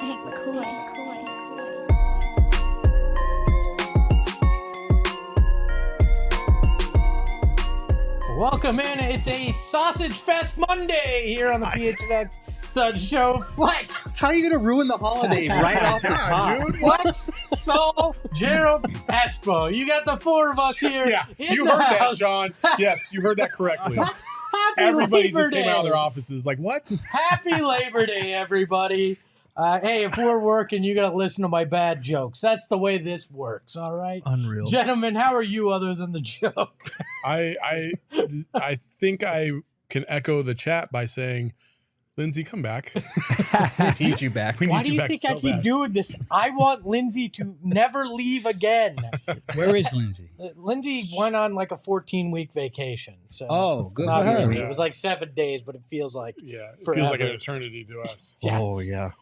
Welcome in. It's a Sausage Fest Monday here on the PHNX Sud Show Flex. How are you going to ruin the holiday right off the top? Dude, what? Saul, Gerald, Espo. You got the four of us here. Yeah, in you the heard house. that, Sean. Yes, you heard that correctly. Happy Everybody Labor just Day. came out of their offices like, what? Happy Labor Day, everybody. Hey, if we're working, you got to listen to my bad jokes. That's the way this works, all right? Unreal. Gentlemen, how are you other than the joke? I think I can echo the chat by saying, Lindsay, come back. We need you back. We Why need do you you back think so I keep bad. doing this? I want Lindsay to never leave again. Where is Lindsay? Lindsay went on like a 14-week vacation. So Oh, good not for her. really. It was like 7 days, but it feels like Yeah, it Forever. feels like an eternity to us. Yeah. Oh, yeah.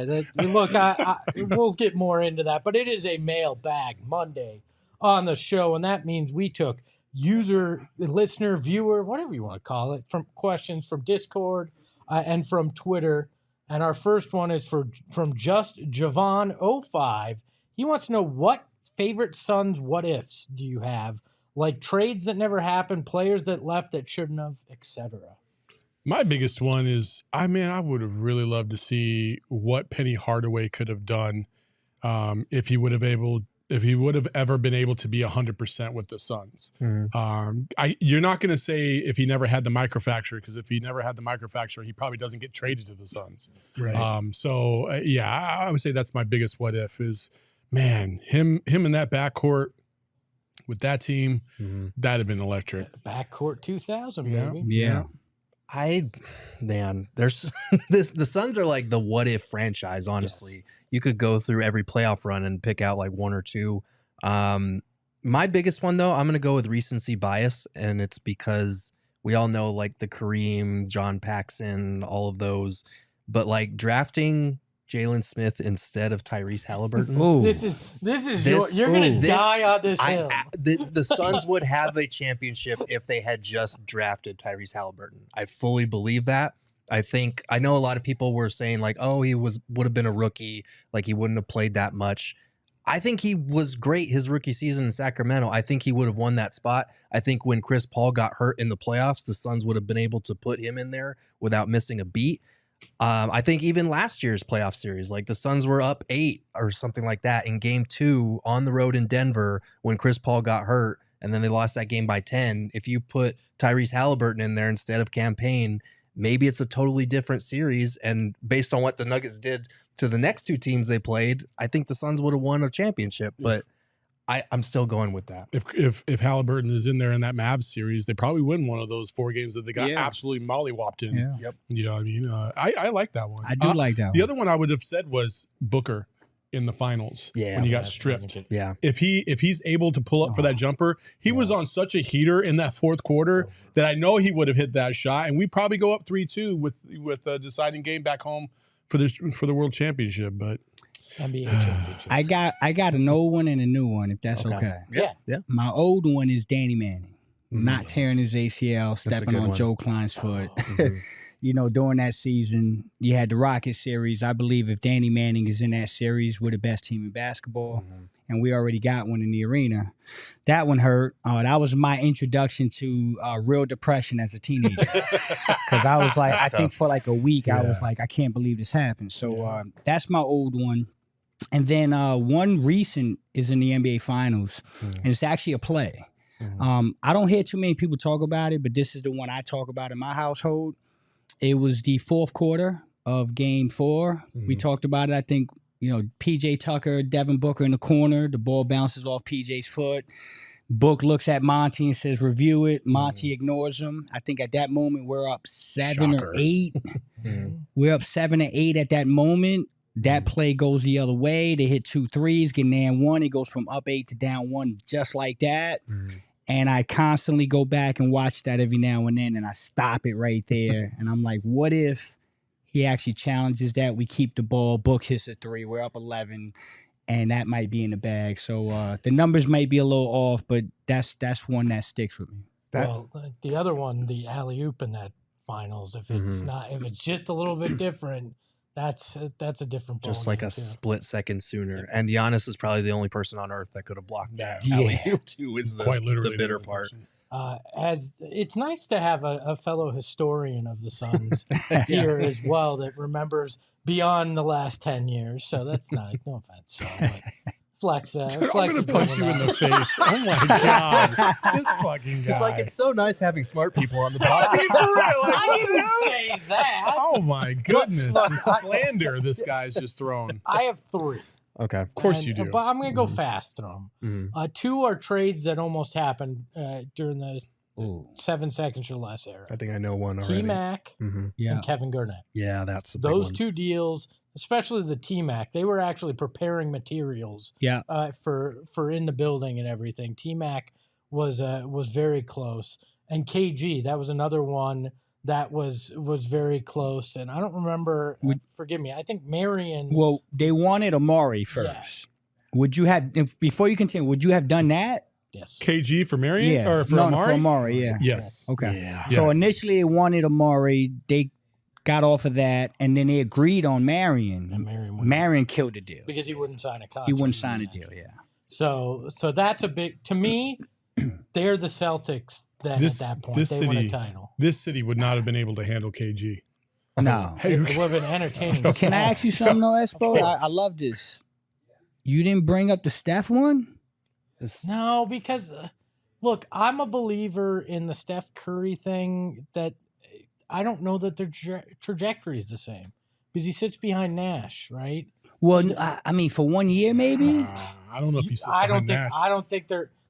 Look, we'll get more into that, but it is a mailbag Monday on the show, and that means we took user, listener, viewer, whatever you want to call it, from questions from Discord and from Twitter. And our first one is from Just Javon05. He wants to know, what favorite Suns what ifs do you have? Like trades that never happened, players that left that shouldn't have, etc. My biggest one is, I would have really loved to see what Penny Hardaway could have done if he would have ever been able to be 100% with the Suns. You're not going to say if he never had the microfracture, because if he never had the microfracture, he probably doesn't get traded to the Suns. Right. I would say that's my biggest what if is, man, him in that backcourt with that team, that'd have been electric. Backcourt 2000, Yeah. baby. Yeah. There's the Suns are like the what if franchise, honestly. Yes. You could go through every playoff run and pick out like one or two. My biggest one, though, I'm going to go with recency bias, and it's because we all know like the Kareem, John Paxson, all of those, but like drafting Jalen Smith instead of Tyrese Halliburton. This is you're gonna die on this hill. The Suns would have a championship if they had just drafted Tyrese Halliburton. I fully believe that. I know a lot of people were saying like, oh, he would have been a rookie, like he wouldn't have played that much. I think he was great his rookie season in Sacramento. I think he would have won that spot. I think when Chris Paul got hurt in the playoffs, the Suns would have been able to put him in there without missing a beat. I think even last year's playoff series, like the Suns were up 8 or something like that in game 2 on the road in Denver when Chris Paul got hurt, and then they lost that game by 10. If you put Tyrese Halliburton in there instead of Campaign, maybe it's a totally different series. And based on what the Nuggets did to the next 2 teams they played, I think the Suns would have won a championship. But I'm still going with that. If Halliburton is in there in that Mavs series, they probably win one of those 4 games that they got Yeah. absolutely mollywopped in. Yeah. Yep. You know what I mean? I like that one. I do like that The one. other one I would have said was Booker in the finals when he got stripped. Yeah. If he's able to pull up for that jumper, he was on such a heater in that fourth quarter that I know he would have hit that shot, and we probably go up 3-2 with a deciding game back home for the World Championship. But NBA championship. I got an old one and a new one, if that's okay. Yeah. My old one is Danny Manning, not tearing his ACL, a stepping good on one. Joe Klein's foot. You know, during that season, you had the Rocket series. I believe if Danny Manning is in that series, we're the best team in basketball. And we already got one in the arena. That one hurt. That was my introduction to real depression as a teenager. Because I was like, I think for like a week, I was like, I can't believe this happened. So that's my old one. And then one recent is in the NBA Finals, and it's actually a play. I don't hear too many people talk about it, but this is the one I talk about in my household. It was the fourth quarter of Game 4. We talked about it. I think, PJ Tucker, Devin Booker in the corner. The ball bounces off PJ's foot. Book looks at Monty and says, review it. Monty ignores him. I think at that moment we're up 7 or 8. We're up 7 or 8 at that moment. That play goes the other way. They hit 2 threes, get down 1. It goes from up 8 to down 1 just like that. And I constantly go back and watch that every now and then, and I stop it right there. And I'm like, what if he actually challenges that? We keep the ball, Book hits a 3, we're up 11, and that might be in the bag. So the numbers might be a little off, but that's one that sticks with me. Well, the other one, the alley-oop in that finals, if it's just a little bit different, That's a different ball just like game, a too. split second sooner. And Giannis is probably the only person on earth that could have blocked that. Yeah. alley-oop too is Quite literally the bitter only part. person. As it's nice to have a fellow historian of the Suns here as well that remembers beyond the last 10 years. So that's nice. No offense. So, but flex. Dude, Flex I'm gonna punch you in the face. Oh my god, this fucking guy. It's like it's so nice having smart people on the podcast. I didn't say that. Oh my goodness, the slander this guy's just thrown. I have 3. Okay. Of course you do. But I'm going to go fast through them. Mhm. 2 are trades that almost happened during the Ooh. 7 seconds or less era. I think I know one already. T-Mac Yeah. and Kevin Garnett. Yeah, that's a big Those one. 2 deals, especially the T-Mac, they were actually preparing materials Yeah. for in the building and everything. T-Mac was very close. And KG, that was another one that was very close. And I don't remember, forgive me, I think Marion. Well, they wanted Amari first. Would you have, before you continue, would you have done that? Yes. KG for Marion Yeah. or for No, Amari? for Amari, yeah. Yes. Okay. Yeah. So Yes. initially they wanted Amari. They got off of that, and then they agreed on And Marion. Marion wouldn't. Marion killed the deal. Because he wouldn't sign a contract. He wouldn't sign a deal, essentially. yeah. So that's a big, to me, they're the Celtics then This- at that point. this They won a city- title. This city would not have been able to handle KG. No. Hey, It would have been entertaining. Can I ask you something, though, Espo? I love this. You didn't bring up the Steph one? No, because look, I'm a believer in the Steph Curry thing that I don't know that their trajectory is the same because he sits behind Nash, right? Well, I mean, for 1 year, maybe? I don't know if he sits I don't behind think Nash. I don't think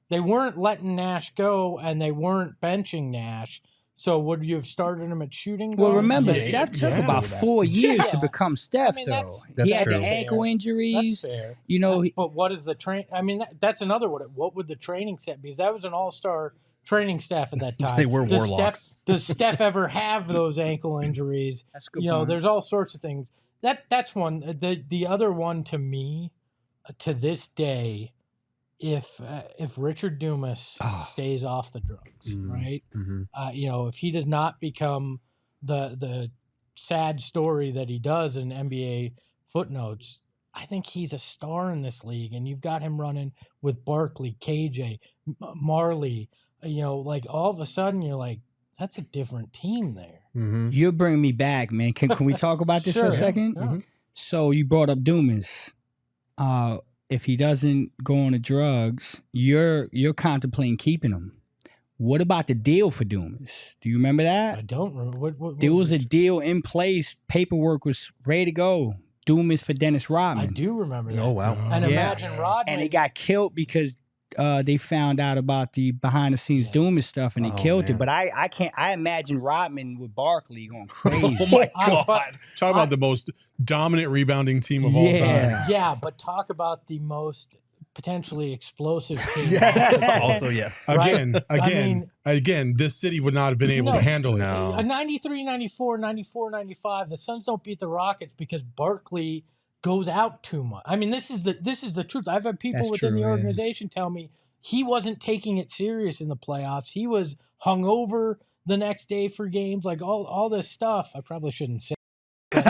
they weren't letting Nash go and they weren't benching Nash. So would you have started him at shooting guard? Well, remember, Yeah, Steph took yeah. about 4 years to Yeah. become Steph, I mean, though. that's He had true. the ankle That's injuries. fair. You know, But what is the train? I mean, that's another one. What would the training staff? Because that was an all-star training staff at that time. They were Does warlocks. Does Steph ever have those ankle injuries? that's a good You know, point. there's all sorts of things. That's one. The other one to me, to this day, if Richard Dumas stays off the drugs, right? Mhm. You know, if he does not become the sad story that he does in NBA footnotes, I think he's a star in this league. And you've got him running with Barkley, KJ, Marley. You know, like all of a sudden you're like, that's a different team there. Mhm. You're bringing me back, man. Can we talk about this for Sure. a second? Yeah. So you brought up Dumas. If he doesn't go on the drugs, you're contemplating keeping him. What about the deal for Dumas? Do you remember I that? don't remember. What There was a deal in place. Paperwork was ready to go. Dumas for Dennis Rodman. I do remember that. Oh wow. And Yeah. imagine Rodman. And he got killed because they found out about the behind the scenes Yeah. Dumas stuff and they Oh, killed man. it. But I can't. I imagine Rodman with Barkley going crazy. Oh my I- god. Talk about the most dominant rebounding team of all time. Yeah. yeah, but talk about the most potentially explosive team. Also, yes. Right? Again, again, this city would not have been able No. to handle it. No. A 93, 94, 94, 95, the Suns don't beat the Rockets because Barkley goes out too much. I mean, this is the truth. I've had people That's within true, the yeah. organization tell me he wasn't taking it serious in the playoffs. He was hungover the next day for games, like all this stuff. I probably shouldn't say now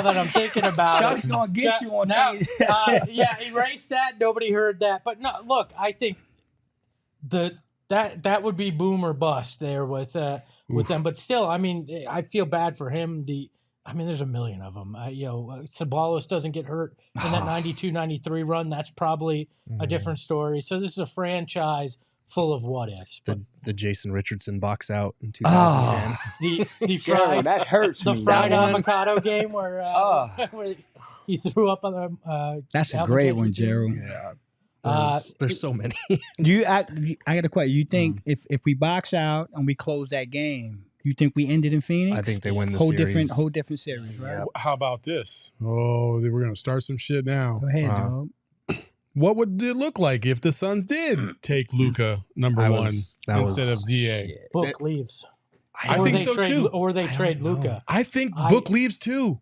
that I'm thinking about Chuck's it. gonna get you on Now, TV. yeah, erase that. Nobody heard that. But no, look, I think that would be boom or bust there with them. But still, I mean, I feel bad for him. There's a million of them. Sabalos doesn't get hurt in that 92-93 run. That's probably a different story. So this is a franchise full of what ifs. But The Jason Richardson box out in 2010. the Gerald, fried that hurts the me. fried That one- avocado game where where he threw up on the. That's a Alvin great Gentry one, team. Gerald. Yeah. There's so many. I got a question. You think if we box out and we close that game, you think we ended in Phoenix? I think they win the whole series. different series, right? Yeah. How about this? Oh, we're going to start some shit now. Go ahead, Wow. dog. What would it look like if the Suns did take Luka number That one was- instead of DA? Shit. Book leaves. I Or think they so trade, too. Or they I don't trade know. Luca. I think I- Book leaves too.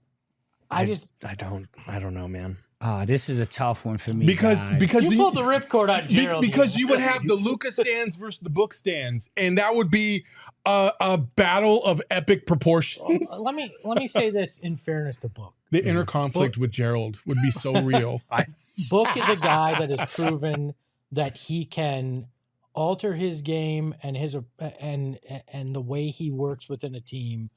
I I don't know, man. This is a tough one for me. Because You pulled the ripcord on Gerald. because you would have the Luka stands versus the Book stands, and that would be a battle of epic proportions. Let me say this in fairness to Book. The inner conflict with Gerald would be so real. Book is a guy that has proven that he can alter his game and the way he works within a team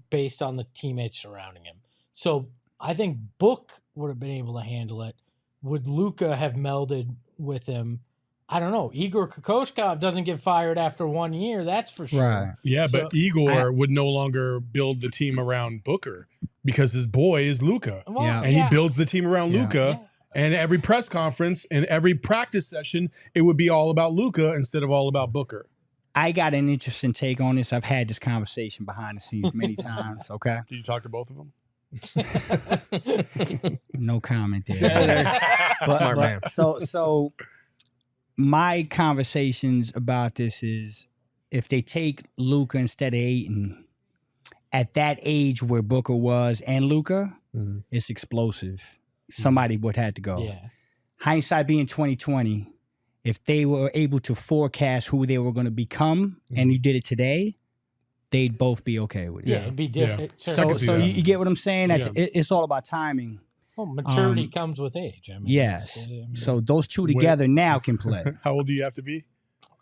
based on the teammates surrounding him. So I think Book would have been able to handle it. Would Luka have melded with him? I don't know. Igor Kokoshkov doesn't get fired after 1 year. That's for sure. Right. Yeah, but Igor would no longer build the team around Booker because his boy is Luka. Well, And he builds the team around Luka. Yeah. And every press conference and every practice session, it would be all about Luka instead of all about Booker. I got an interesting take on this. I've had this conversation behind the scenes many times. Okay. Did you talk to both of them? No comment there. Smart man. So my conversations about this is if they take Luka instead of Ayton at that age where Booker was and Luka, it's explosive. Somebody would have to go. Yeah. Hindsight being 2020, if they were able to forecast who they were going to become and you did it today, they'd both be okay with it. Yeah, it'd be different. Yeah. So you get what I'm saying? Yeah. It's all about timing. Well, maturity comes with age. I mean, Yes. I mean, So those two together now can play. How old do you have to be?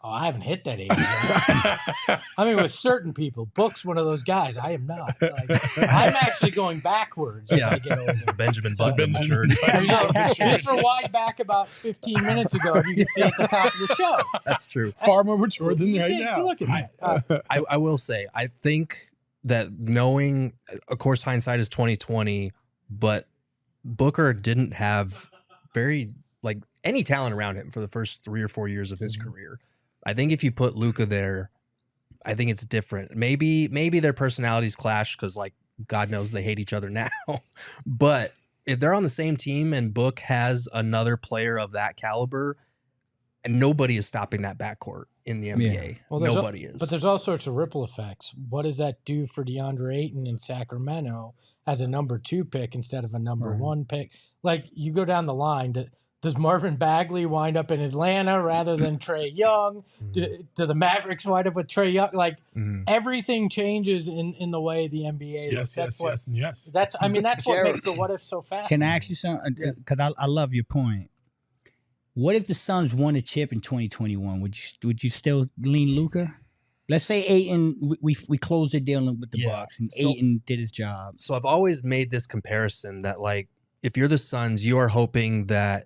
I haven't hit that age yet. I mean, with certain people, Book's one of those guys. I am not. Like, I'm actually going backwards as I get older. It's the Benjamin Button maturity. There you go. Just rewind back about 15 minutes ago, you can see at the top of the show. That's true. Far more mature than right Yeah, now. look at that. I will say, I think that knowing, of course, hindsight is 2020, but Booker didn't have any talent around him for the first 3 or 4 years of his career. I think if you put Luka there, I think it's different. Maybe their personalities clash because, like, God knows they hate each other now. But if they're on the same team and Book has another player of that caliber, and nobody is stopping that backcourt in the NBA. Well, Nobody is. But there's all sorts of ripple effects. What does that do for DeAndre Ayton in Sacramento as a number 2 pick instead of a number 1 pick? Like, you go down the line. Does Marvin Bagley wind up in Atlanta rather than Trae Young? Do the Mavericks wind up with Trae Young? Like, everything changes in the way the NBA looks. Yes, yes. That's what makes the what if so fascinating. Can I ask you something? Because I love your point. What if the Suns won a chip in 2021? Would you still lean Luka? Let's say Ayton, we closed the deal with the Bucks and Ayton did his job. So I've always made this comparison that, like, if you're the Suns, you are hoping that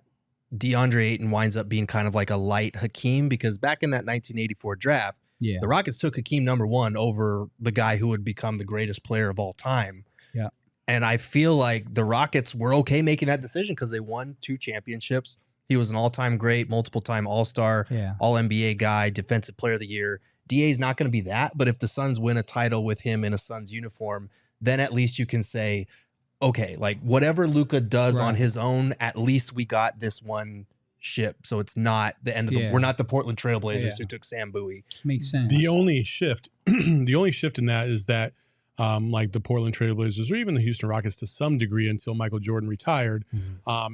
DeAndre Ayton winds up being kind of like a light Hakeem, because back in that 1984 draft, the Rockets took Hakeem number 1 over the guy who would become the greatest player of all time. Yeah. And I feel like the Rockets were okay making that decision because they won 2 championships. He was an all-time great, multiple-time All-Star, All-NBA guy, Defensive Player of the Year. DA's not going to be that, but if the Suns win a title with him in a Suns uniform, then at least you can say, okay, like, whatever Luka does on his own, at least we got this one ship. So it's not the end of the, we're not the Portland Trailblazers who took Sam Bowie. Makes sense. The only shift in that is that like the Portland Trailblazers or even the Houston Rockets to some degree until Michael Jordan retired,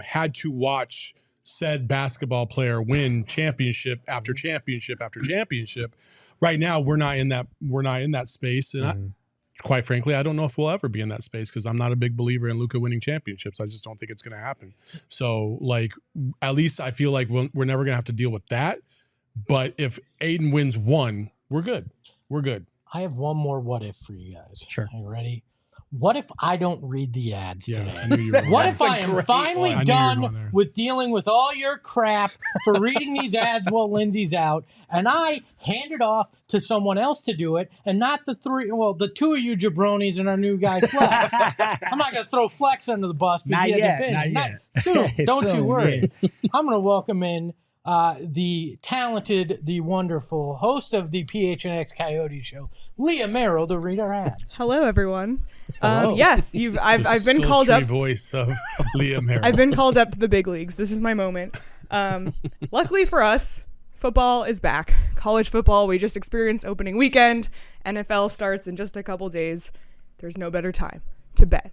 had to watch said basketball player win championship after championship after championship. Right now, we're not in that space. And quite frankly, I don't know if we'll ever be in that space because I'm not a big believer in Luka winning championships. I just don't think it's going to happen. So, like, at least I feel like we're never going to have to deal with that. But if Ayton wins 1, we're good. We're good. I have one more what if for you guys. Sure. Are you ready? What if I don't read the ads today? I knew you were What going if I am finally done with dealing with all your crap for reading these ads while Lindsay's out, and I hand it off to someone else to do it, and not the 2 of you jabronis and our new guy Flex. I'm not going to throw Flex under the bus because he hasn't been. Not soon. Don't you worry. I'm going to welcome in the talented, the wonderful host of the PHNX Coyote Show, Leah Merrill, to read our ads. Hello, everyone. Hello. Yes, I've been called up. Voice of Leah Merrill. I've been called up to the big leagues. This is my moment. Luckily for us, football is back. College football. We just experienced opening weekend. NFL starts in just a couple days. There's no better time to bet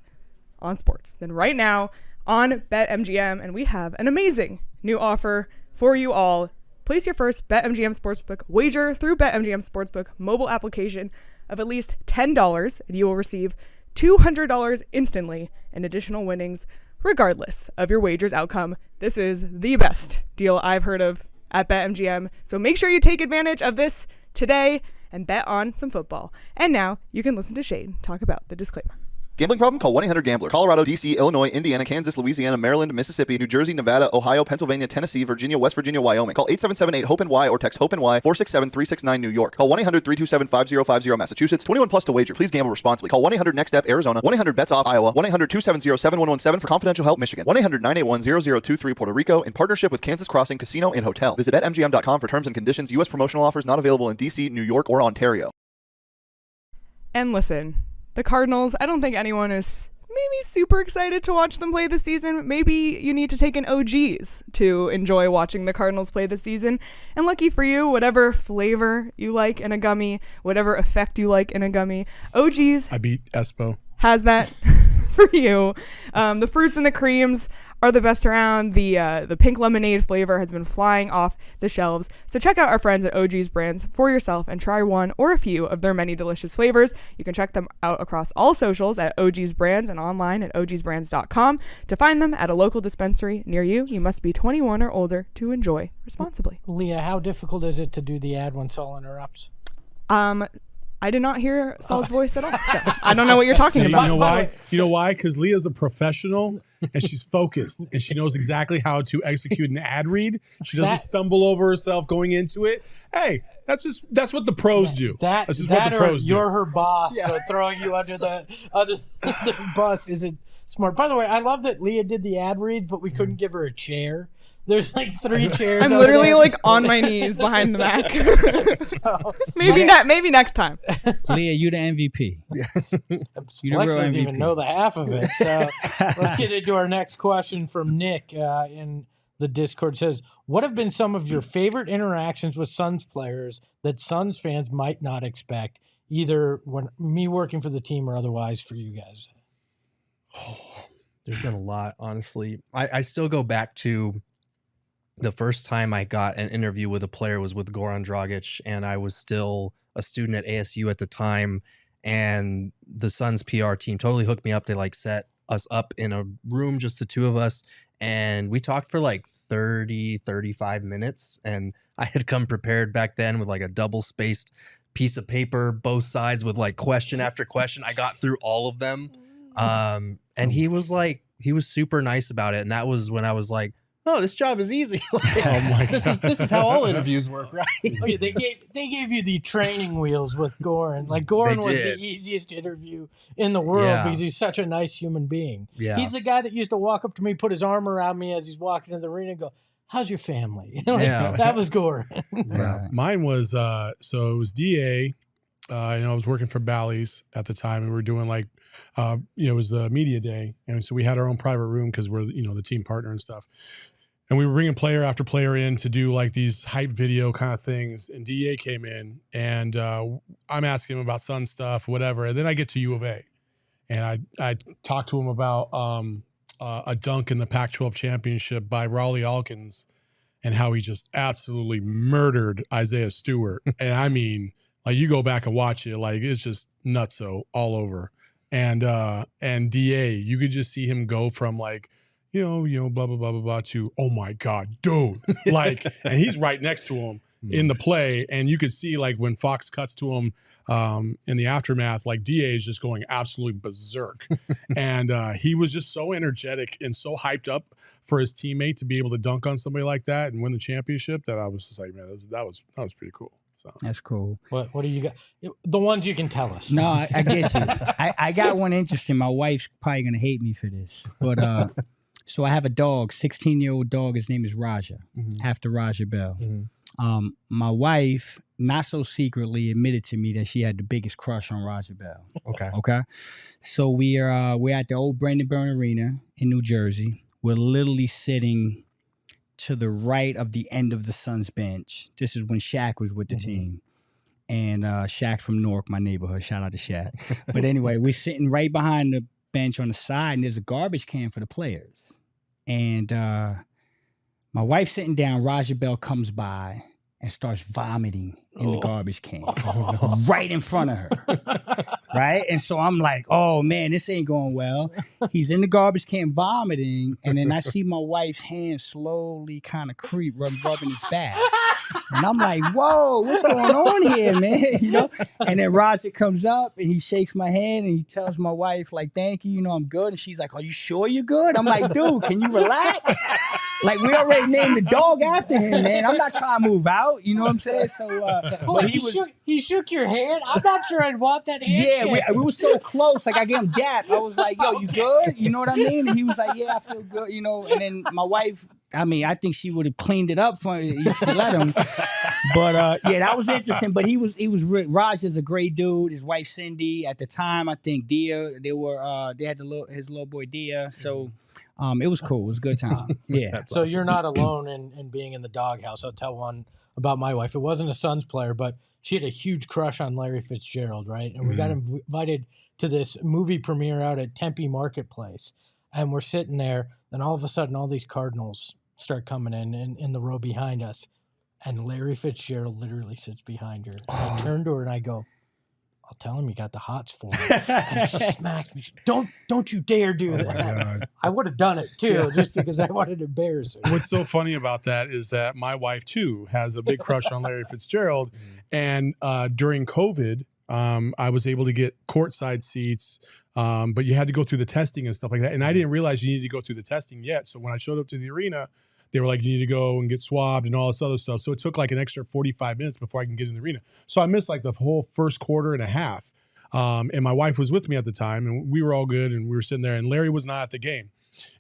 on sports than right now. on BetMGM, and we have an amazing new offer for you all. Place your first BetMGM Sportsbook wager through BetMGM Sportsbook mobile application of at least $10, and you will receive $200 instantly in additional winnings, regardless of your wager's outcome. This is the best deal I've heard of at BetMGM, so make sure you take advantage of this today and bet on some football. And now you can listen to Shane talk about the disclaimer. Gambling problem? Call 1-800-GAMBLER. Colorado, D.C., Illinois, Indiana, Kansas, Louisiana, Maryland, Mississippi, New Jersey, Nevada, Ohio, Pennsylvania, Tennessee, Virginia, West Virginia, Wyoming. Call 877-8-HOPENY or text HOPENY 467-369 New York. Call 1-800-327-5050 Massachusetts. 21 plus to wager. Please gamble responsibly. Call 1-800-NEXT-STEP Arizona. 1-800-BETS-OFF Iowa. 1-800-270-7117 for confidential help Michigan. 1-800-981-0023 Puerto Rico in partnership with Kansas Crossing Casino and Hotel. Visit BetMGM.com for terms and conditions. U.S. promotional offers not available in D.C., New York, or Ontario. And listen, the Cardinals, I don't think anyone is maybe super excited to watch them play this season. Maybe you need to take an OGs to enjoy watching the Cardinals play this season. And lucky for you, whatever flavor you like in a gummy, whatever effect you like in a gummy, OGs I beat Espo. has that for you. The fruits and the creams are the best around. The pink lemonade flavor has been flying off the shelves. So check out our friends at OG's Brands for yourself and try one or a few of their many delicious flavors. You can check them out across all socials at OG's Brands and online at ogsbrands.com. To find them at a local dispensary near you, you must be 21 or older to enjoy responsibly. Leah, how difficult is it to do the ad when Saul interrupts? I did not hear Saul's voice at all, so I don't know what you're talking about. You know why? You know why? Because Leah's a professional and she's focused and she knows exactly how to execute an ad read. She doesn't stumble over herself going into it. Hey, that's what the pros do. That's just what the pros do. You're her boss, so throwing you under the bus isn't smart. By the way, I love that Leah did the ad reads, but we couldn't give her a chair. There's like 3 chairs. I'm literally like on my knees behind the Mac. So, maybe next time. Leah, you the MVP. Flex doesn't even know the half of it. So let's get into our next question from Nick in the Discord. It says, what have been some of your favorite interactions with Suns players that Suns fans might not expect, either when me working for the team or otherwise for you guys? There's been a lot, honestly. I still go back to the first time I got an interview with a player was with Goran Dragic, and I was still a student at ASU at the time, and the Suns PR team totally hooked me up. They like set us up in a room, just the two of us, and we talked for like 35 minutes, and I had come prepared back then with like a double-spaced piece of paper, both sides with like question after question. I got through all of them, and he was super nice about it, and that was when I was like, oh, this job is easy. Like, Oh my God. this is how all interviews work, right? Okay, they gave you the training wheels with Goran. Like Goran was did. the easiest interview in the world because he's such a nice human being. Yeah. He's the guy that used to walk up to me, put his arm around me as he's walking in the arena and go, how's your family? Like, Yeah. That was Goran. Yeah. Mine was so it was DA. I was working for Bally's at the time, and we were doing like it was the media day, and so we had our own private room because we're the team partner and stuff. And we were bringing player after player in to do like these hype video kind of things. And DA came in, and I'm asking him about Sun stuff, whatever. And then I get to U of A, and I talked to him about a dunk in the Pac-12 championship by Raleigh Alkins, and how he just absolutely murdered Isaiah Stewart. And I mean, like, you go back and watch it, like, it's just nutso all over. And DA, you could just see him go from like, blah, blah, blah, blah, blah, to, oh my God, dude. Like, and he's right next to him in the play. And you could see, like, when Fox cuts to him in the aftermath, like, DA is just going absolutely berserk. And he was just so energetic and so hyped up for his teammate to be able to dunk on somebody like that and win the championship that I was just like, man, that was pretty cool. So That's cool. What do you got? The ones you can tell us. No, I get you. I got one interesting. My wife's probably going to hate me for this. But so I have a dog, 16-year-old dog. His name is Raja, after Raja Bell. My wife, not so secretly, admitted to me that she had the biggest crush on Raja Bell. Okay. So we're at the old Brandon Byrne Arena in New Jersey. We're literally sitting to the right of the end of the Suns bench. This is when Shaq was with the team. And Shaq from Newark, my neighborhood. Shout out to Shaq. But anyway, we're sitting right behind bench on the side, and there's a garbage can for the players. And my wife's sitting down. Raja Bell comes by and starts vomiting in the garbage can right in front of her. Right? And so I'm like, oh, man, this ain't going well. He's in the garbage can vomiting, and then I see my wife's hand slowly kind of creep, rubbing his back. And I'm like, whoa, what's going on here, man? You know? And then Raja comes up, and he shakes my hand, and he tells my wife, like, thank you, you know, I'm good. And she's like, are you sure you're good? I'm like, dude, can you relax? Like, we already named the dog after him, man. I'm not trying to move out. You know what I'm saying? So, but he shook your hand? I'm not sure I'd want that hand. Yeah, we were so close. Like, I gave him dap. I was like, yo, you good? You know what I mean? And he was like, yeah, I feel good, you know. And then my wife, I mean, I think she would have cleaned it up for if she let him. But yeah, that was interesting. But Raj is a great dude. His wife Cindy, at the time, I think Dia, they had his little boy Dia. So it was cool. It was a good time. Yeah. So awesome. You're not alone in being in the doghouse. I'll tell one about my wife. It wasn't a Suns player, but she had a huge crush on Larry Fitzgerald, right? And we got invited to this movie premiere out at Tempe Marketplace. And we're sitting there, and all of a sudden, all these Cardinals start coming in the row behind us. And Larry Fitzgerald literally sits behind her. And I turn to her and I go, I'll tell him you got the hots for him. And she smacks me. Don't you dare do that. I would have done it too, just because I wanted to embarrass her. What's so funny about that is that my wife too has a big crush on Larry Fitzgerald. And during COVID, I was able to get courtside seats, but you had to go through the testing and stuff like that. And I didn't realize you needed to go through the testing yet. So when I showed up to the arena, they were like, you need to go and get swabbed and all this other stuff. So it took like an extra 45 minutes before I can get in the arena. So I missed like the whole first quarter and a half. And my wife was with me at the time, and we were all good, and we were sitting there, and Larry was not at the game.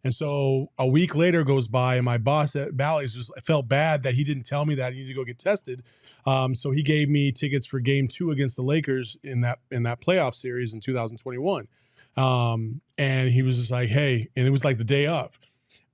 And so a week later goes by, and my boss at Bally's just felt bad that he didn't tell me that I needed to go get tested. So he gave me tickets for Game 2 against the Lakers in that playoff series in 2021. And he was just like, hey, and it was like the day of.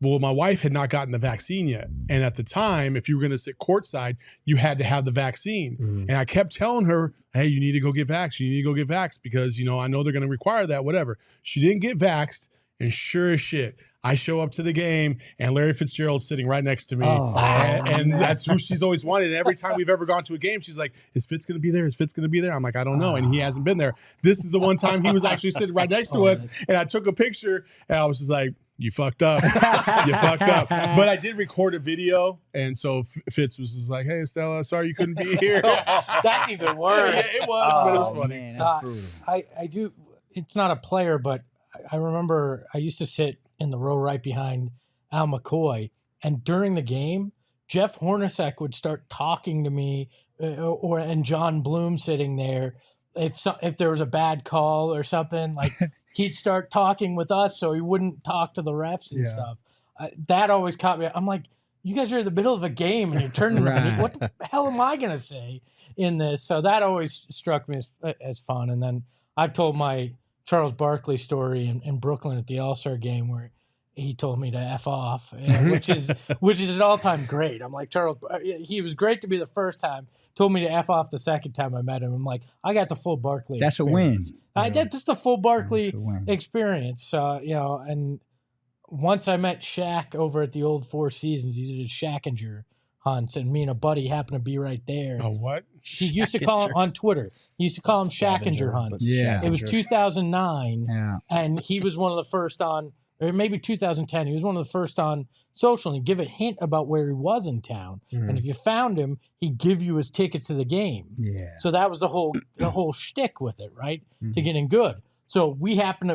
Well, my wife had not gotten the vaccine yet. And at the time, if you were going to sit courtside, you had to have the vaccine. And I kept telling her, hey, you need to go get vaxxed. You need to go get vaxxed because, you know, I know they're going to require that, whatever. She didn't get vaxxed. And sure as shit, I show up to the game and Larry Fitzgerald's sitting right next to me. And that's who she's always wanted. And every time we've ever gone to a game, she's like, is Fitz going to be there? Is Fitz going to be there? I'm like, I don't know. And he hasn't been there. This is the one time he was actually sitting right next to us. And I took a picture and I was just like, you fucked up. You fucked up. But I did record a video. And so Fitz was just like, hey, Estella, sorry you couldn't be here. That's even worse. Yeah, it was, but it was funny. Man, that's brutal. I do. It's not a player, but I remember I used to sit in the row right behind Al McCoy. And during the game, Jeff Hornacek would start talking to me and John Bloom sitting there. If there was a bad call or something, like he'd start talking with us so he wouldn't talk to the refs and stuff. That always caught me. I'm like, you guys are in the middle of a game and you're turning to me. What the hell am I going to say in this? So that always struck me as fun. And then I've told my Charles Barkley story in Brooklyn at the All-Star game where he told me to F off, which is an all-time great. I'm like, Charles, he was great to me the first time, told me to F off the second time I met him. I'm like, I got the full Barkley That's experience. a win. That's the full Barkley experience. You know, and once I met Shaq over at the old Four Seasons, he did a Shackinger hunts, and me and a buddy happened to be right there. Oh, what? He used to call him on Twitter. He used to call him Shackinger hunts. Yeah. It was 2009, and he was one of the first on, or maybe 2010. He was one of the first on social, and he'd give a hint about where he was in town. And if you found him, he'd give you his tickets to the game. Yeah. So that was the whole shtick with it, right? To getting good. So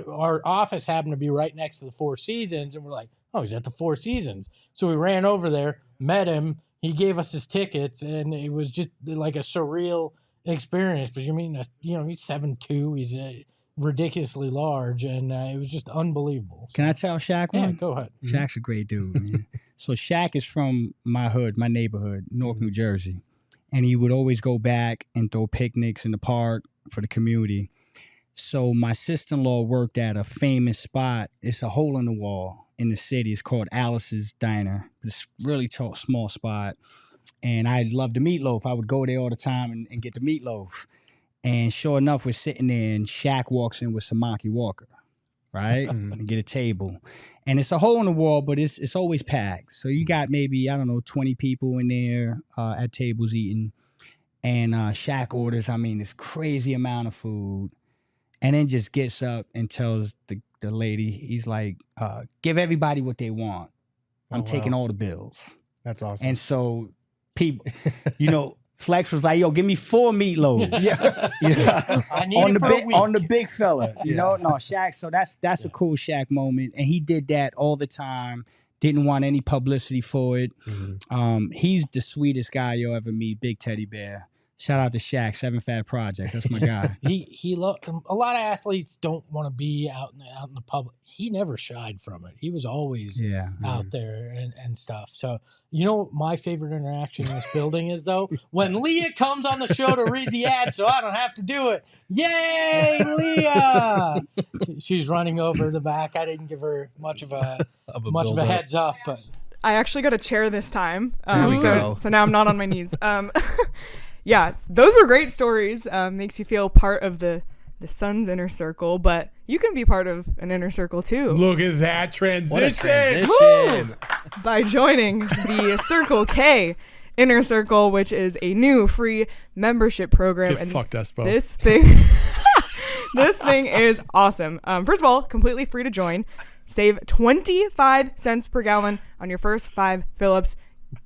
our office happened to be right next to the Four Seasons, and we're like, oh, he's at the Four Seasons. So we ran over there, met him. He gave us his tickets, and it was just like a surreal experience. But you mean, you know, he's 7'2", he's ridiculously large, and it was just unbelievable. Can I tell Shaq one? Yeah, go ahead. Shaq's a great dude, man. So Shaq is from my hood, my neighborhood, Newark, New Jersey. And he would always go back and throw picnics in the park for the community. So my sister-in-law worked at a famous spot. It's a hole in the wall in the city. It's called Alice's Diner. It's a really small spot. And I loved the meatloaf. I would go there all the time and get the meatloaf. And sure enough, we're sitting there, and Shaq walks in with Samaki Walker. right? And get a table. And it's a hole in the wall, but it's always packed. So you got maybe, 20 people in there at tables eating. And Shaq orders, this crazy amount of food. And then just gets up and tells the lady, he's like, give everybody what they want. I'm taking all the bills. That's awesome. And so people, Flex was like, yo, give me 4 meatloaves. I need it for a week. On the big fella. No, Shaq. So that's a cool Shaq moment. And he did that all the time. Didn't want any publicity for it. He's the sweetest guy you'll ever meet. Big teddy bear. Shout out to Shaq, 7 Fat Project. That's my guy. He a lot of athletes don't want to be out in the public. He never shied from it. He was always out there and stuff. So what my favorite interaction in this building is though? When Leah comes on the show to read the ad, so I don't have to do it. Yay, Leah! She's running over the back. I didn't give her much of a heads up, but I actually got a chair this time. There we go. So now I'm not on my knees. Yeah, those were great stories. Makes you feel part of the Suns inner circle, but you can be part of an inner circle too. Look at that transition. What a transition. By joining the Circle K Inner Circle, which is a new free membership program. Get fucked, Espo. This thing is awesome. First of all, completely free to join. Save 25 cents per gallon on your first 5 fill-ups.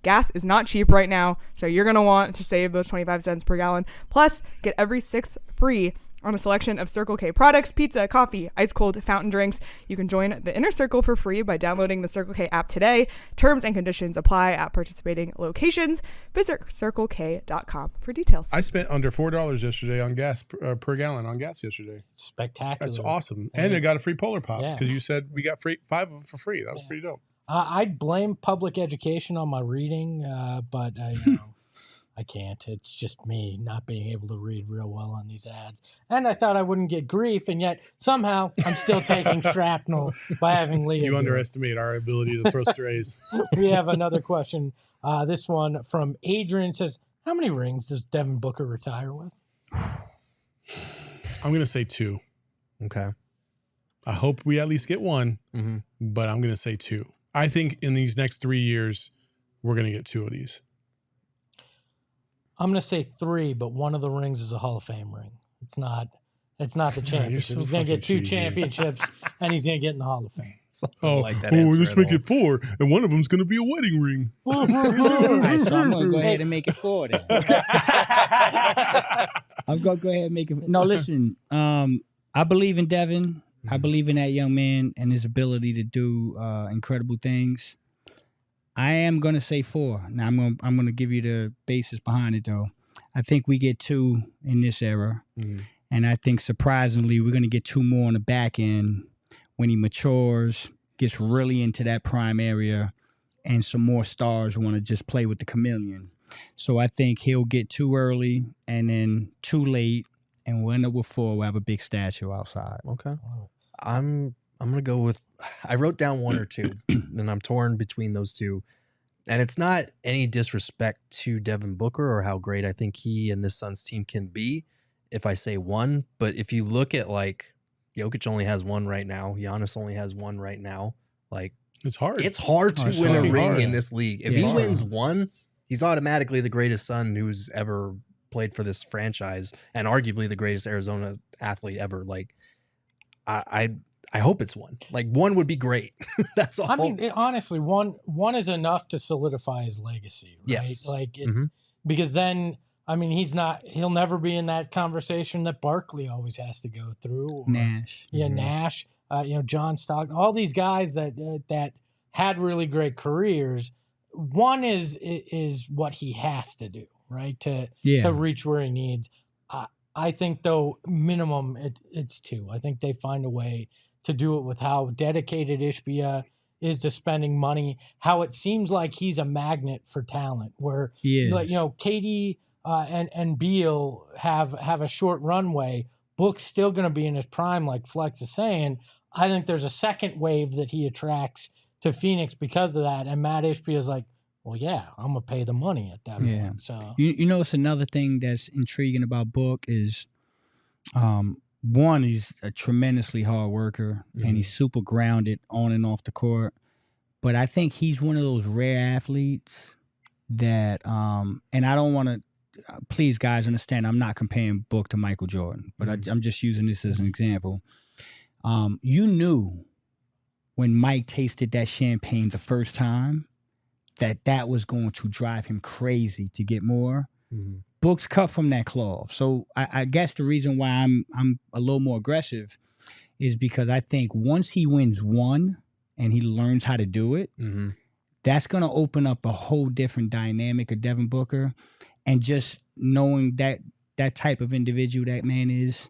Gas is not cheap right now, so you're going to want to save those 25 cents per gallon. Plus, get every 6th free on a selection of Circle K products, pizza, coffee, ice cold fountain drinks. You can join the Inner Circle for free by downloading the Circle K app today. Terms and conditions apply at participating locations. Visit CircleK.com for details. I spent under $4 yesterday on gas per gallon on gas yesterday. spectacular. That's awesome. And I got a free Polar Pop because you said we got 5 of them for free. That was pretty dope. I'd blame public education on my reading, but I can't. It's just me not being able to read real well on these ads. And I thought I wouldn't get grief, and yet somehow I'm still taking shrapnel by having Leah. You underestimate our ability to throw strays. We have another question. This one from Adrian says, how many rings does Devin Booker retire with? I'm going to say 2. Okay. I hope we at least get 1, but I'm going to say 2. I think in these next 3 years, we're going to get 2 of these. I'm going to say 3, but one of the rings is a Hall of Fame ring. It's not the championship. So he's going to get 2 cheesy. championships, and he's going to get in the Hall of Fame. Let's make it 4, and one of them's going to be a wedding ring. All right, so I'm going to go ahead and make it 4 then. I'm going to go ahead and make it. No, listen, I believe in Devin. I believe in that young man and his ability to do incredible things. I am going to say 4. Now, I'm going to give you the basis behind it, though. I think we get 2 in this era. And I think, surprisingly, we're going to get 2 more on the back end when he matures, gets really into that prime area, and some more stars want to just play with the chameleon. So I think he'll get 2 early and then 2 late, and we'll end up with 4. We'll have a big statue outside. Okay. I'm gonna go with. I wrote down 1 or 2, and I'm torn between those 2. And it's not any disrespect to Devin Booker or how great I think he and this Suns team can be if I say 1. But if you look at like Jokic only has 1 right now, Giannis only has 1 right now. Like it's hard. It's hard to win a ring in this league. If he wins 1, he's automatically the greatest Sun who's ever played for this franchise and arguably the greatest Arizona athlete ever. Like I hope it's 1. Like 1 would be great. That's all. I mean, honestly, one is enough to solidify his legacy, right? Yes. Like because then, I mean, he'll never be in that conversation that Barkley always has to go through. Or, Nash. Yeah, Nash. John Stockton. All these guys that had really great careers. 1 is what he has to do, right? To reach where he needs. I think though minimum it's 2. I think they find a way to do it with how dedicated Ishbia is to spending money, how it seems like he's a magnet for talent, where KD and Beal have a short runway. Book's still going to be in his prime, like Flex is saying. I think there's a second wave that he attracts to Phoenix because of that, and Matt Ishbia is like, well, yeah, I'm gonna pay the money at that point. So it's another thing that's intriguing about Book is one, he's a tremendously hard worker, and he's super grounded on and off the court. But I think he's one of those rare athletes that, and I don't want to, please guys understand, I'm not comparing Book to Michael Jordan, but I'm just using this as an example. You knew when Mike tasted that champagne the first time that was going to drive him crazy to get more. Book's cut from that cloth. So I guess the reason why I'm a little more aggressive is because I think once he wins one and he learns how to do it, that's going to open up a whole different dynamic of Devin Booker. And just knowing that type of individual that man is,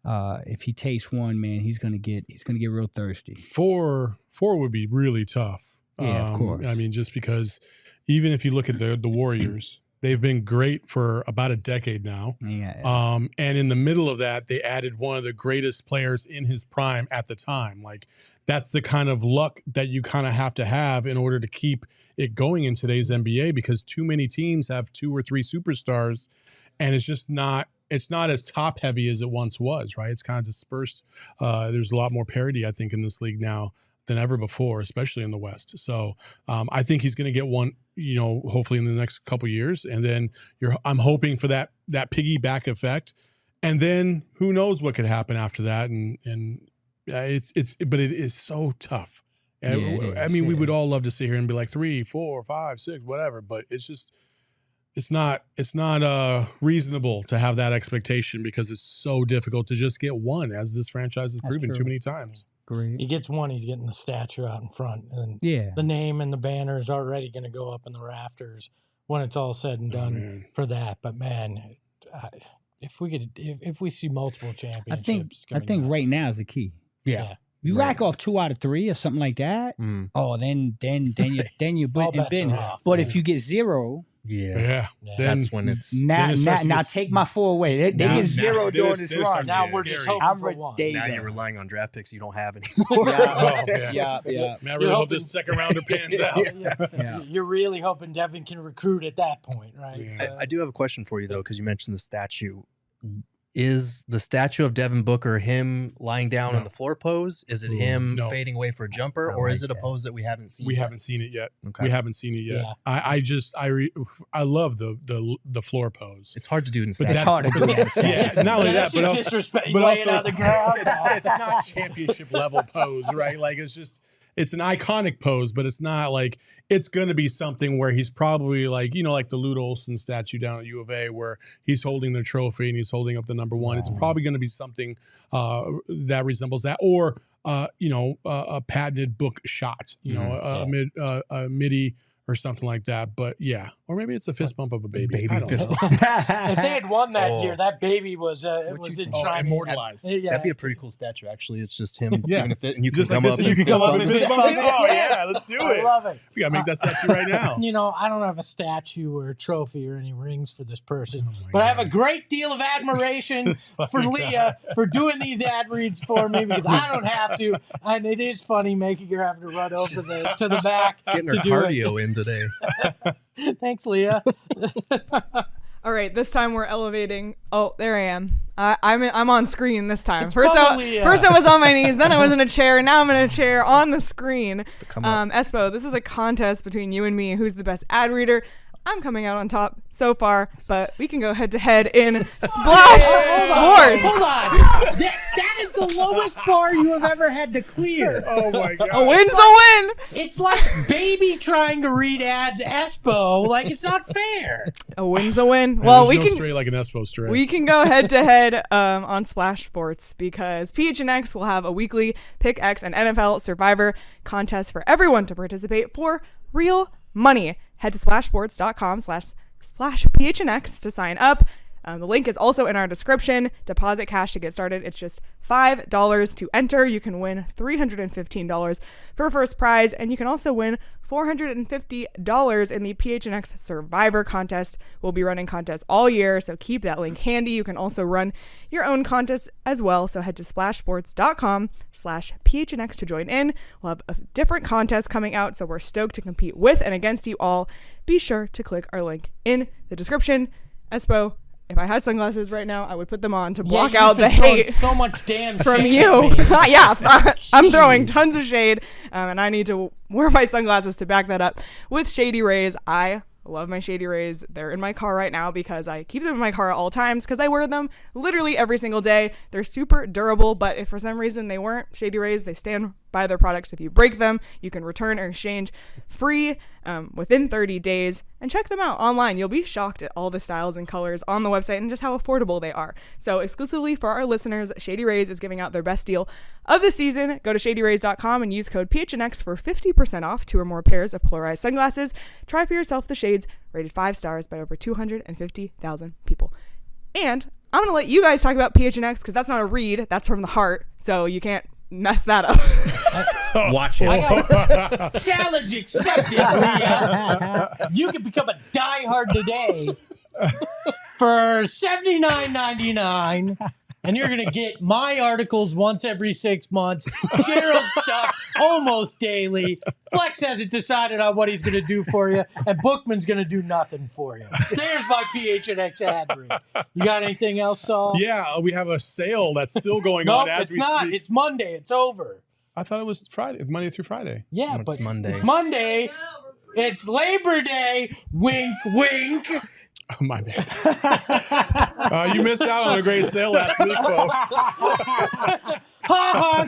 if he tastes one, man, he's gonna get real thirsty. Four would be really tough. Yeah, of course. I mean, just because even if you look at the Warriors, they've been great for about a decade now. Yeah. And in the middle of that, they added one of the greatest players in his prime at the time. Like, that's the kind of luck that you kind of have to have in order to keep it going in today's NBA, because too many teams have 2 or 3 superstars, and it's just not as top heavy as it once was, right? It's kind of dispersed. There's a lot more parity, I think, in this league now than ever before, especially in the West. So I think he's going to get one, hopefully in the next couple years. And then I'm hoping for that piggyback effect. And then who knows what could happen after that. But it is so tough. I mean, we would all love to sit here and be like 3, 4, 5, 6, whatever, but it's not reasonable to have that expectation, because it's so difficult to just get one, as this franchise has proven too many times. Great. He gets one, he's getting the statue out in front, and Yeah. the name and the banner is already going to go up in the rafters when it's all said and done for that. But man, if we see multiple championships, I think right now is the key. Yeah. You rack off 2 out of 3 or something like that. Oh, then you're All bets been. are off, But man. if you get 0, Yeah. That's when it's now take my 4 away. They get 0 during this this run. starts Now to we're get just scary. hoping for one. now you're relying on draft picks you don't have anymore. Yeah. Man, I really hope this second rounder pans out. Yeah. You're really hoping Devin can recruit at that point, right? Yeah. So, I do have a question for you, though, because you mentioned the statue. Is the statue of Devin Booker him lying down in the floor pose? Is it him fading away for a jumper, or is it a pose that we haven't seen? We yet? haven't seen it yet. Okay. We haven't seen it yet. Yeah. I love the floor pose. It's hard to do in But It's hard to do that. Yeah, not only that, that's but disrespect. but Laying also on the ground. it's not championship level pose, right? Like, it's an iconic pose, but it's not like, it's going to be something where he's probably like, like the Lute Olson statue down at U of A, where he's holding the trophy and he's holding up the number 1. It's probably going to be something that resembles that, or a patented Book shot, a midi or something like that. But yeah, or maybe it's a fist bump of a baby. I don't fist know. bump. If they had won that year, that baby was enshrined. Immortalized. Yeah. That'd be a pretty cool statue, actually. It's just him Yeah. giving a fit, and you can Just like come this, up and you and can come up and fist fist bump bump. him. Oh yeah, Yes. let's do I it. love it. We gotta make that statue right now. I don't have a statue or a trophy or any rings for this person, but I have a great deal of admiration for Leah for doing these ad reads for me, because I don't have to. And it is funny making her have to run over to the back Getting her to do it. cardio in today. Thanks, Leah. All right, this time we're elevating. Oh, there I am. I'm on screen this time. It's First probably, I was on my knees, then I was in a chair, and now I'm in a chair on the screen. Come up. Espo, this is a contest between you and me. Who's the best ad reader? I'm coming out on top so far, but we can go head to head in Splash Sports. Hold on. That is the lowest bar you have ever had to clear. Oh my god. A win's a win. It's like baby trying to read ads, Espo. Like, it's not fair. A win's a win. Well, There's we no can stray like an Espo stray. We can go head to head on Splash Sports, because PHNX will have a weekly Pick X and NFL Survivor contest for everyone to participate for real money. Head to splashsports.com/PHNX to sign up. The link is also in our description. Deposit cash to get started. It's just $5 to enter. You can win $315 for first prize, and you can also win $450 in the PHNX Survivor contest. We'll be running contests all year, so keep that link handy. You can also run your own contests as well, so head to splashsports.com/PHNX to join in. We'll have a different contest coming out, so we're stoked to compete with and against you all. Be sure to click our link in the description. Espo, if I had sunglasses right now, I would put them on to block you out the could throw hate so much damn from shade you. at me. Yeah, I'm throwing Jeez. tons of shade, and I need to wear my sunglasses to back that up with Shady Rays. I love my Shady Rays. They're in my car right now because I keep them in my car at all times because I wear them literally every single day. They're super durable, but if for some reason they weren't Shady Rays, they stand by their products. If you break them, you can return or exchange free within 30 days. And check them out online. You'll be shocked at all the styles and colors on the website and just how affordable they are. So exclusively for our listeners, Shady Rays is giving out their best deal of the season. Go to shadyrays.com and use code PHNX for 50% off 2 or more pairs of polarized sunglasses. Try for yourself the shades rated 5 stars by over 250,000 people. And I'm going to let you guys talk about PHNX because that's not a read. That's from the heart. So you can't mess that up. Watch it. Challenge accepted, Leah. You can become a diehard today for $79.99, and you're gonna get my articles once every 6 months. Gerald's stuff almost daily. Flex hasn't decided on what he's gonna do for you, and Bookman's gonna do nothing for you. There's my PHNX ad read. You got anything else, Saul? Yeah, we have a sale that's still going Nope, on as it's we not. speak. It's Monday. It's over. I thought it was Friday, Monday through Friday. Yeah, No, it's but Monday. It's Monday. It's Labor Day. Wink, wink. Oh, my bad. You missed out on a great sale last week, folks.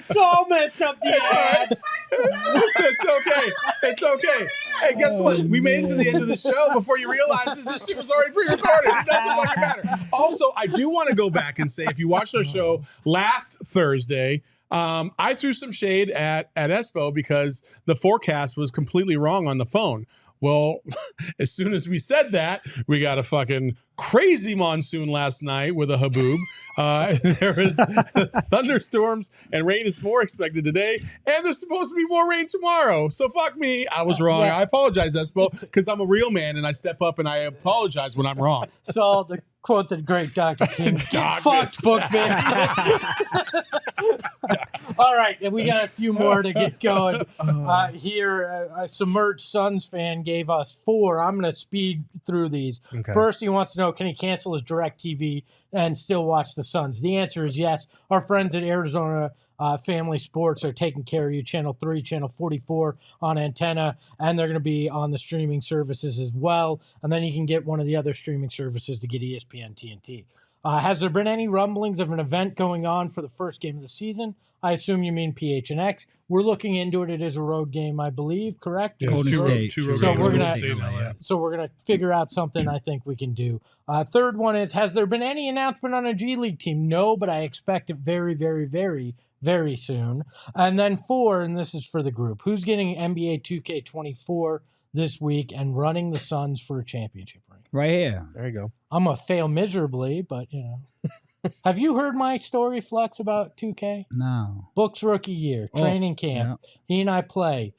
So messed up the ad. It's okay. It's okay. Hey, guess what? We made it to the end of the show before you realize this shit was already pre-recorded. It doesn't fucking matter. Also, I do want to go back and say, if you watched our show last Thursday, I threw some shade at Espo because the forecast was completely wrong on the phone. Well, as soon as we said that, we got a fucking crazy monsoon last night with a haboob. There was thunderstorms and rain is more expected today, and there's supposed to be more rain tomorrow. So fuck me, I was wrong. Yeah. I apologize, Espo, because I'm a real man and I step up and I apologize when I'm wrong. So to quote the great Dr. King, Darkness. fucked Bookman. All right, and we got a few more to get going. Here, a submerged Suns fan gave us 4. I'm going to speed through these. Okay. First, he wants to know, can he cancel his DirecTV and still watch the Suns? The answer is yes. Our friends at Arizona Family Sports are taking care of you. Channel 3, Channel 44 on antenna, and they're going to be on the streaming services as well. And then you can get one of the other streaming services to get ESPN TNT. Has there been any rumblings of an event going on for the first game of the season? I assume you mean PHNX. We're looking into it. It is a road game, I believe, correct? Yeah, Golden two State. road So games, we're Golden gonna- State and LA. So we're going to figure out something I think we can do. Third one is, has there been any announcement on a G League team? No, but I expect it very, very, very, very soon. And then 4, and this is for the group, who's getting NBA 2K24 this week and running the Suns for a championship ring? Right here. There you go. I'm going to fail miserably, but, you know. Have you heard my story, Flex, about 2K? No. Book's rookie year, training camp. He and I play.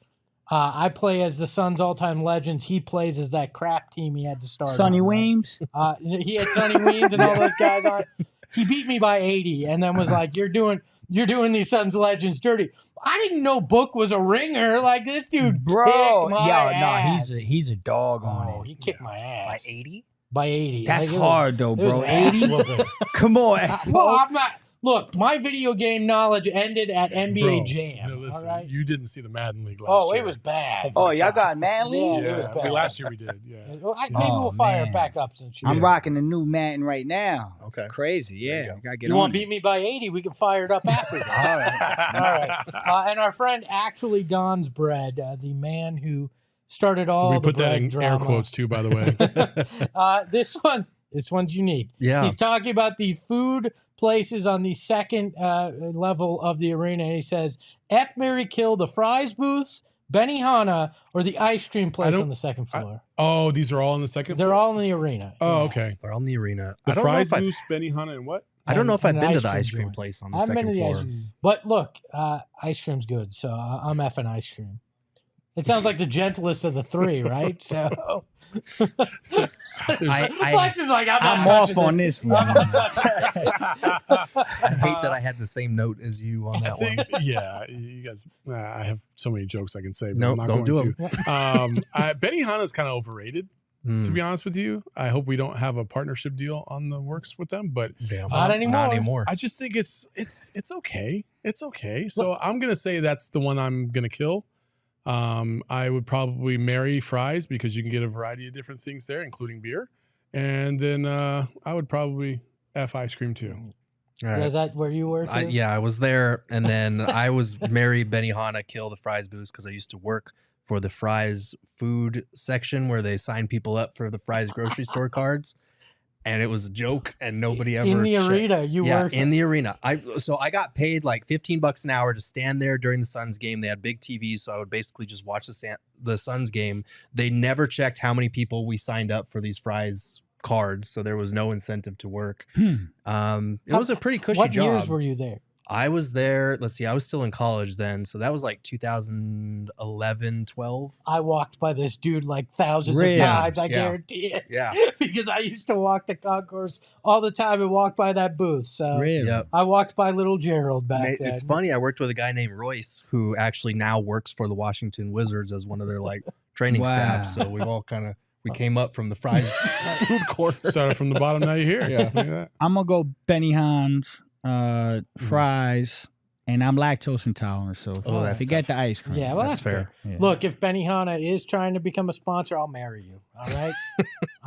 I play as the Suns' all-time legends. He plays as that crap team he had to start. Sonny on, right? Weems? He had Sonny Weems and all those guys on. He beat me by 80 and then was like, you're doing these Suns legends dirty. I didn't know Book was a ringer. Like, this dude Bro. kicked my Yo, ass. no, he's a dog on Oh, it. he kicked my By ass. 80? By 80. That's Like, it was- hard though, it was bro. an ass 80? whooping. Come on, Espo. Well, I'm not. Look, my video game knowledge ended at NBA Bro, Jam. no, listen, all right. you didn't see the Madden League last year. Oh, it was bad. Oh, y'all got Manly? Yeah, it was Yeah, bad. last year we did. Yeah. Well, maybe Oh, we'll fire it man. back up since you. I'm rocking the new Madden right now. Okay. It's crazy. There you Yeah. go. You gotta get You on want to it. beat me by 80? We can fire it up after this. All right. All right. And our friend Actually Don's Bread, the man who started all We the put that bread in drama. air quotes too, by the way. This one's unique. Yeah. He's talking about the food places on the second level of the arena. He says, F, Mary, kill the fries booths, Benihana, or the ice cream place don't- on the second floor. Oh, these are all in the second They're floor? all in the arena. Oh, Yeah. okay. They're on the arena. The I don't fries know if booth, Benihana, and what? I don't know if I've And been an to the ice joint. cream place on the I haven't been second to the ice floor. cream. But look, ice cream's good, so I'm effing ice cream. It sounds like the gentlest of the 3, right? So Flex is like, I'm not off touching on this. this one. I'm not touching it. I hate that I had the same note as you on I that one. think, yeah, you guys. I have so many jokes I can say, but Nope, I'm not don't going do to. Benihana is kind of overrated. To be honest with you, I hope we don't have a partnership deal on the works with them, but Not anymore. I just think it's okay. It's okay. So I'm gonna say that's the one I'm gonna kill. I would probably marry fries because you can get a variety of different things there, including beer. And then I would probably F ice cream too. All right. Is that where you were too? Yeah, I was there, and then I was marry Benihana, kill the fries booth because I used to work for the fries food section where they sign people up for the fries grocery store cards, and it was a joke, and nobody ever in the arena. You worked in the arena. I got paid like $15 an hour to stand there during the Suns game. They had big TVs, so I would basically just watch the Suns game. They never checked how many people we signed up for these fries cards, so there was no incentive to work. It was a pretty cushy job. What years were you there? I was there, let's see, I was still in college then, so that was like 2011, 12. I walked by this dude like thousands of times, I guarantee it. Yeah. Because I used to walk the concourse all the time and walk by that booth. So Really? Yep. I walked by little Gerald back then. It's funny, I worked with a guy named Royce who actually now works for the Washington Wizards as one of their like training staff, so we've all we came up from the fries food corner. Started from the bottom, now you're here. Yeah. Look at that. I'm gonna go Benihana's, fries, and I'm lactose intolerant, so that's forget the ice cream. Yeah, well, That's fair. Yeah. Look, if Benihana is trying to become a sponsor, I'll marry you. All right?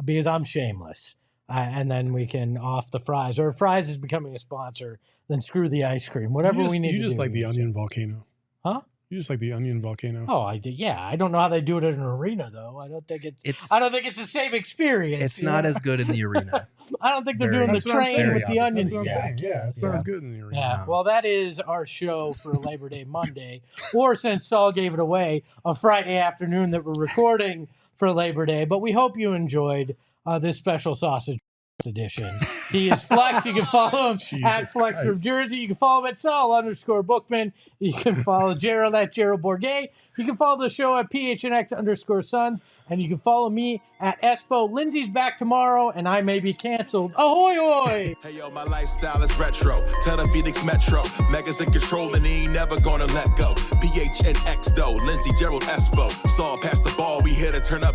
Because I'm shameless. And then we can off the fries. Or if fries is becoming a sponsor, then screw the ice cream. Whatever we need to do. You just like the onion volcano. Huh? You just like the onion volcano. Oh, I did. Yeah, I don't know how they do it in an arena though. I don't think it's the same experience. It's not as good in the arena. I don't think they're Very- doing the That's what I'm train saying. with the That's onion That's what I'm stack. saying. Yeah, it's not as good in the arena. Yeah, well, that is our show for Labor Day Monday, or since Saul gave it away, a Friday afternoon that we're recording for Labor Day. But we hope you enjoyed this special sausage edition. He is Flex. You can follow him at Flex from Jersey. You can follow him at Saul_Bookman. You can follow Gerald at Gerald Bourget. You can follow the show at PHNX_Suns. And you can follow me at Espo. Lindsay's back tomorrow, and I may be canceled. Ahoy, hoy! Hey, yo, my lifestyle is retro. Tell the Phoenix Metro. Megas in control, and he ain't never gonna let go. PHNX, though. Lindsay, Gerald, Espo. Saw past the ball. We here to turn up.